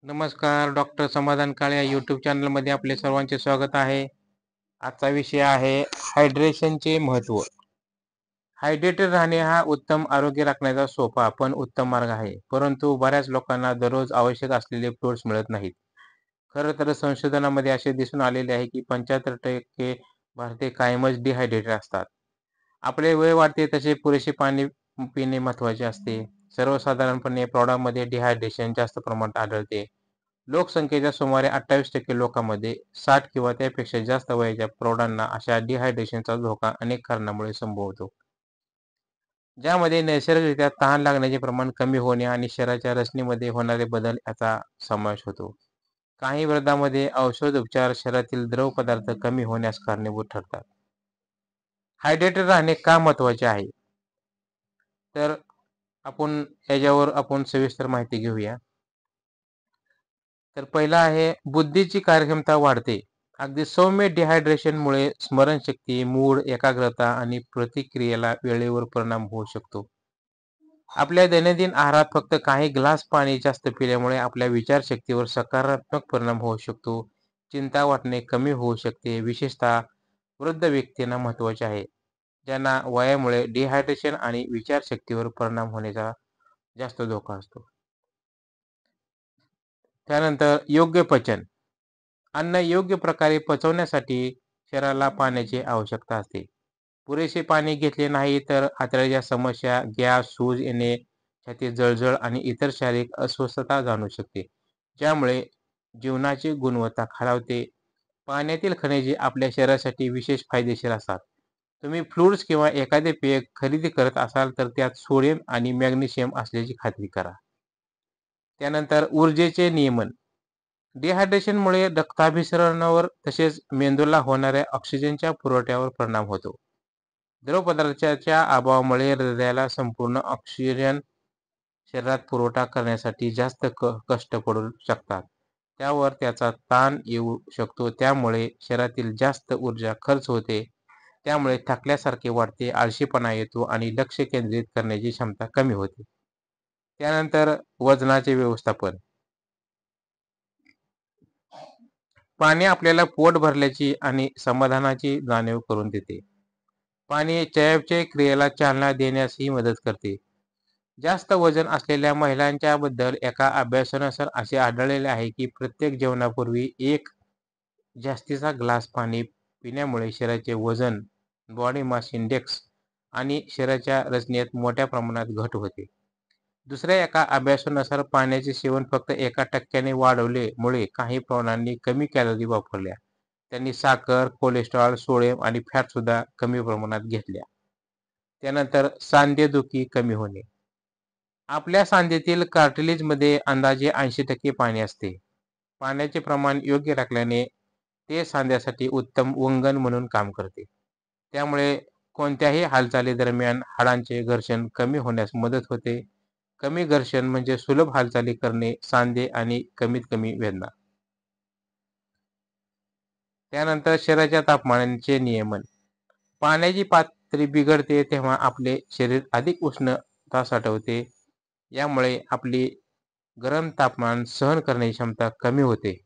नमस्कार, डॉक्टर समाधान काळे या यूट्यूब चॅनलमध्ये आपले सर्वांचे स्वागत आहे. आजचा विषय आहे हायड्रेशनचे महत्त्व. हायड्रेटेड राहणे हा उत्तम आरोग्य राखण्याचा सोपा पण उत्तम मार्ग आहे. परंतु बऱ्याच लोकांना दररोज आवश्यक असलेले फ्रुट्स मिळत नाहीत. खरं तर संशोधनामध्ये असे दिसून आलेले आहे की 75% भारतीय कायमच डिहायड्रेटेड असतात. आपले वय वाढते तसे पुरेसे पाणी पिणे महत्त्वाचे असते. सर्वसाधारणपणे प्रौढांमध्ये डिहायड्रेशन जास्त प्रमाणात आढळते. लोकसंख्येच्या सुमारे 28% लोकांमध्ये 60 किंवा त्यापेक्षा जास्त वयाच्या प्रौढांना अशा डिहायड्रेशनचा धोका अनेक कारणांमुळे संभवतो. ज्यामध्ये नैसर्गिकरित्या तहान लागण्याचे प्रमाण कमी होणे आणि शरीराच्या रचनेमध्ये होणारे बदल याचा समावेश होतो. काही वृद्धांमध्ये औषध उपचार शरीरातील द्रव पदार्थ कमी होण्यास कारणीभूत ठरतात. हायड्रेटेड राहणे का महत्त्वाचे आहे? तर याच्यावर सविस्तर माहिती घेऊया. तर पहिला आहे बुद्धीची कार्यक्षमता वाढते. अगदी सौम्य डिहायड्रेशनमुळे स्मरणशक्ती, मूड, एकाग्रता आणि प्रतिक्रियेला वेळेवर परिणाम होऊ शकतो. आपल्या दैनंदिन आहारात फक्त काही ग्लास पाणी जास्त पिल्यामुळे आपल्या विचारशक्तीवर सकारात्मक परिणाम होऊ शकतो. चिंता वाटणे कमी होऊ शकते. विशेषतः वृद्ध व्यक्तींना महत्त्वाचे आहे, ज्यांना वयामुळे डिहायड्रेशन आणि विचारशक्तीवर परिणाम होण्याचा जास्त धोका असतो. त्यानंतर योग्य पचन. अन्न योग्य प्रकारे पचवण्यासाठी शरीराला पाण्याची आवश्यकता असते. पुरेसे पाणी घेतले नाही तर आतड्याच्या समस्या, गॅस, सूज येणे, छातीत जळजळ आणि इतर शारीरिक अस्वस्थता जाणवू शकते, ज्यामुळे जीवनाची गुणवत्ता खालावते. पाण्यातील खनिजे आपल्या शरीरासाठी विशेष फायदेशीर असतात. तुम्ही फ्रुट्स किंवा एखादे पेय खरेदी करत असाल तर त्यात सोडियम आणि मॅग्नेशियम असल्याची खात्री करा. त्यानंतर ऊर्जेचे नियमन. डिहायड्रेशनमुळे रक्ताभिसरणावर तसेच मेंदूला होणाऱ्या ऑक्सिजनच्या पुरवठ्यावर परिणाम होतो. द्रवपदार्थाच्या अभावामुळे हृदयाला संपूर्ण ऑक्सिजन शरीरात पुरवठा करण्यासाठी जास्त कष्ट पडू शकतात. त्यावर त्याचा ताण येऊ शकतो. त्यामुळे शरीरातील जास्त ऊर्जा खर्च होते. त्यामुळे थकल्यासारखे वाटते, आळशीपणा येतो आणि लक्ष केंद्रित करण्याची क्षमता कमी होते. त्यानंतर वजनाचे व्यवस्थापन. पाणी आपल्याला पोट भरल्याची आणि समाधानाची जाणीव करून देते. पाणी चयापचय क्रियेला चालना देण्यासही मदत करते. जास्त वजन असलेल्या महिलांच्या बद्दल एका अभ्यासानुसार असे आढळलेले आहे की प्रत्येक जेवणापूर्वी एक जास्तीचा ग्लास पाणी पिण्यामुळे शरीराचे वजन, बॉडी मास इंडेक्स आणि शरीराच्या रचनेत मोठ्या प्रमाणात घट होते. दुसऱ्या एका अभ्यासानुसार पाण्याचे सेवन फक्त 1% वाढवल्यामुळे काही प्रौढांनी कमी कॅलरी वापरल्या. त्यांनी साखर, कोलेस्टेरॉल, सोडियम आणि फॅट सुद्धा कमी प्रमाणात घेतल्या. त्यानंतर सांधेदुखी कमी होणे. आपल्या सांधेतील कार्टिलेजमध्ये अंदाजे 80% पाणी असते. पाण्याचे प्रमाण योग्य राखल्याने ते सांध्यासाठी उत्तम वंगण म्हणून काम करते. त्यामुळे कोणत्याही हालचालीदरम्यान हाडांचे घर्षण कमी होण्यास मदत होते. कमी घर्षण म्हणजे सुलभ हालचाली करणे, सांधे आणि कमीत कमी वेदना. त्यानंतर शरीराच्या तापमानाचे नियमन. पाण्याची पातळी बिघडते तेव्हा आपले शरीर अधिक उष्णता साठवते. यामुळे आपली गरम तापमान सहन करण्याची क्षमता कमी होते.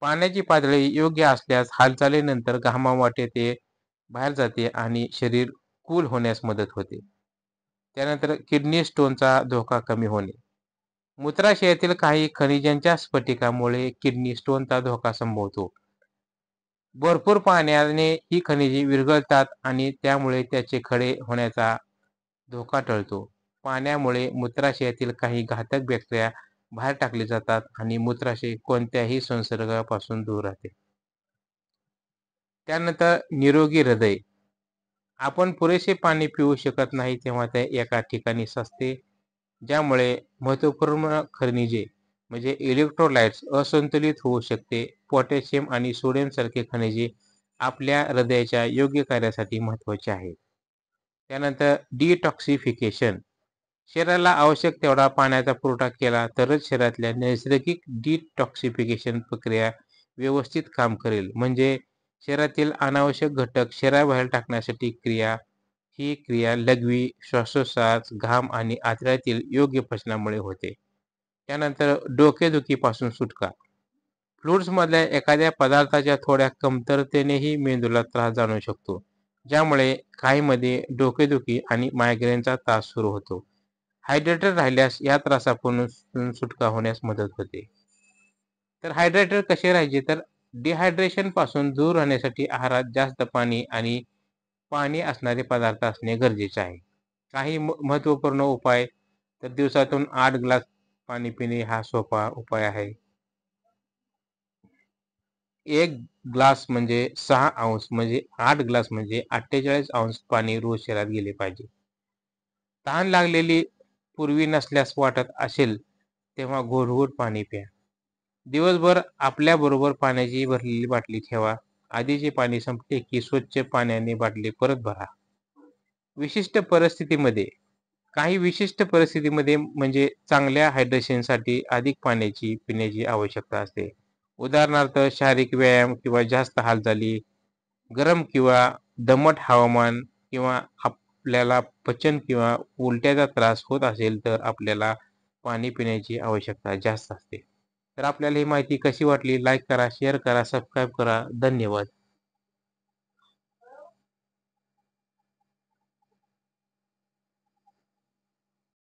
पाण्याची पातळी योग्य असल्यास हालचालीनंतर घामावाटे ते बाहेर जाते आणि शरीर कूल होण्यास मदत होते. त्यानंतर किडनी स्टोनचा धोका कमी होणे. मूत्राशयातील काही खनिजांच्या स्फटिकामुळे किडनी स्टोनचा धोका संभवतो. भरपूर पाण्याने ही खनिजे विरघळतात आणि त्यामुळे त्याचे खडे होण्याचा धोका टळतो. पाण्यामुळे मूत्राशयातील काही घातक बॅक्टेरिया बाहेर टाकले जातात आणि मूत्राशय कोणत्याही संसर्गापासून दूर राहते. त्यानंतर निरोगी हृदय. आपण पुरेसे पाणी पिऊ शकत नाही तेव्हा ते एका ठिकाणी साचते, ज्यामुळे महत्त्वपूर्ण खनिजे म्हणजे इलेक्ट्रोलाइट्स असंतुलित होऊ शकते. पोटॅशियम आणि सोडियम सारखे खनिजे आपल्या हृदयाच्या योग्य कार्यासाठी महत्त्वाचे आहेत. त्यानंतर डिटॉक्सिफिकेशन. शरीराला आवश्यक तेवढा पाण्याचा पुरवठा केला तरच शरीरातल्या नैसर्गिक डिटॉक्सिफिकेशन प्रक्रिया व्यवस्थित काम करेल. म्हणजे शरीरातील अनावश्यक घटक शरीराबाहेर टाकण्यासाठी ही क्रिया लघवी, श्वासोच्छ्वास, घाम आणि आतड्यातील योग्य पचनामुळे होते. त्यानंतर डोकेदुखीपासून सुटका. फ्लूइड्समधल्या एखाद्या पदार्थाच्या थोड्या कमतरतेनेही मेंदूला त्रास जाणवू शकतो, ज्यामुळे काहींमध्ये डोकेदुखी आणि मायग्रेनचा त्रास सुरू होतो. हायड्रेटेड राहिल्यास या त्रासापासून सुटका होण्यास मदत होते. तर हायड्रेटेड कसे राहायचे, तर डिहायड्रेशन पासून दूर राहण्यासाठी आहारात जास्त पाणी आणि पाणी असणारे पदार्थ असणे गरजेचे आहे. काही महत्त्वपूर्ण उपाय, तर दिवसातून 8 ग्लास पाणी पिणे हा सोपा उपाय आहे. 1 ग्लास म्हणजे 6 अंश म्हणजे 8 ग्लास म्हणजे 48 अंश पाणी रोज शरीरात गेले पाहिजे. तहान लागलेली पूर्वी नसल्यास वाटत असेल तेव्हा घोट पाणी प्या. दिवसभर आपल्याबरोबर पाण्याची भरलेली बाटली ठेवा. आधीचे पाणी संपले की स्वच्छ पाण्याने बाटली परत भरा. विशिष्ट परिस्थितीमध्ये काही विशिष्ट परिस्थितीमध्ये म्हणजे चांगल्या हायड्रेशनसाठी अधिक पाण्याची पिण्याची आवश्यकता असते. उदाहरणार्थ शारीरिक व्यायाम किंवा जास्त हालचाली, गरम किंवा दमट हवामान किंवा आपल्याला पचन किंवा उलट्याचा त्रास होत असेल तर आपल्याला पाणी पिण्याची आवश्यकता जास्त असते. तर आपल्याला ही माहिती कशी वाटली? लाईक करा, शेअर करा, सबस्क्राईब करा. धन्यवाद.